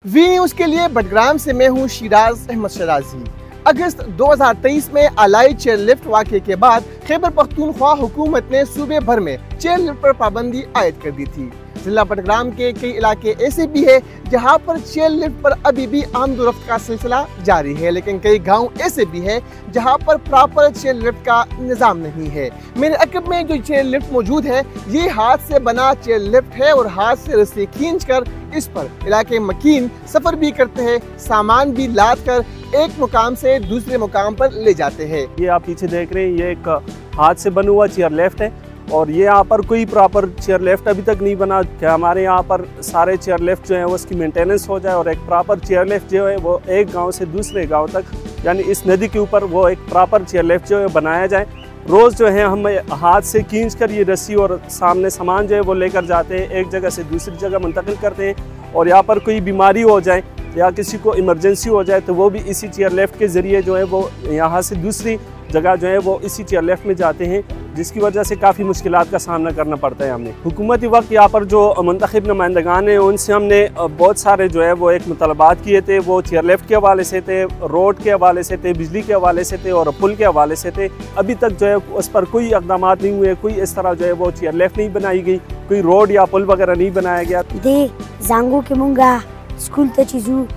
V news के लिए बडग्राम से मैं हूँ शिराज अहमद शराजी। अगस्त 2023 में आलाई चेयरलिफ्ट वाक़े के बाद खैबर पख्तूनख्वा हुकूमत ने सूबे भर में चेयरलिफ्ट पर पाबंदी आयद कर दी थी। जिला बडग्राम के कई इलाके ऐसे भी है जहाँ पर चेयरलिफ्ट पर अभी भी आमदोरफ्त का सिलसिला जारी है, लेकिन कई गांव ऐसे भी है जहाँ पर प्रॉपर चेयरलिफ्ट का निज़ाम नहीं है। मेरे अकब में जो चेयरलिफ्ट मौजूद है ये हाथ से बना चेयरलिफ्ट है और हाथ से रस्सी खींचकर इस पर इलाके मकीन सफ़र भी करते हैं, सामान भी लाद कर एक मुकाम से दूसरे मुकाम पर ले जाते हैं। ये आप पीछे देख रहे हैं, ये एक हाथ से बना हुआ चेयरलिफ्ट है और ये यहाँ पर कोई प्रॉपर चेयरलिफ्ट अभी तक नहीं बना कि हमारे यहाँ पर सारे चेयरलिफ्ट जो है वो उसकी मेंटेनेंस हो जाए और एक प्रॉपर चेयरलिफ्ट जो है वो एक गांव से दूसरे गांव तक यानी इस नदी के ऊपर वो एक प्रॉपर चेयरलिफ्ट जो है बनाया जाए। रोज़ जो है हम हाथ से खींच कर ये रस्सी और सामने सामान जो है वो लेकर जाते हैं, एक जगह से दूसरी जगह मुंतकिल करते हैं और यहाँ पर कोई बीमारी हो जाए या किसी को इमरजेंसी हो जाए तो वो भी इसी चेयरलिफ्ट के ज़रिए जो है वो यहाँ से दूसरी जगह जो है वो इसी चेयरलिफ्ट में जाते हैं, जिसकी वजह से काफ़ी मुश्किलात का सामना करना पड़ता है हमें। हुकूमती वक्त यहाँ पर जो मुंतखब नुमाइंदगान हैं उनसे हमने बहुत सारे जो है वो एक मुतालबात किए थे, वो चेयरलिफ्ट के हवाले से थे, रोड के हवाले से थे, बिजली के हवाले से थे और पुल के हवाले से थे। अभी तक जो है उस पर कोई इक़दाम नहीं हुए, कोई इस तरह जो है वो चेयरलिफ्ट नहीं बनाई गई, कोई रोड या पुल वगैरह नहीं बनाया गया। दे जांगो के मुंगा स्कूल ते चीजू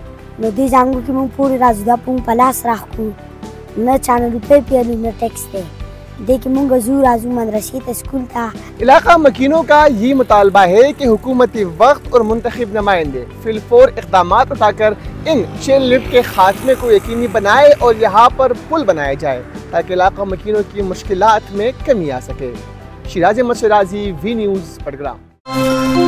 न दे जांगो के मुंग पूरे राजुदा पुंग पलास राखू न 4 रुपए पियलू न टैक्स दे कि मुंग जू राजू मदरसे ते स्कूल था। इलाका मकीनों का ये मुतालबा है कि हुकूमती वक्त और मुंतखब नुमाइंदे फिलफौर इक़दामात उठाकर इन चेयरलिफ्ट के खात्मे को यकीनी बनाए और यहाँ पर पुल बनाया जाए ताकि इलाका मकीनों की मुश्किलात में कमी आ सके। Siraj Ahmad शराजी, V news, Budgam.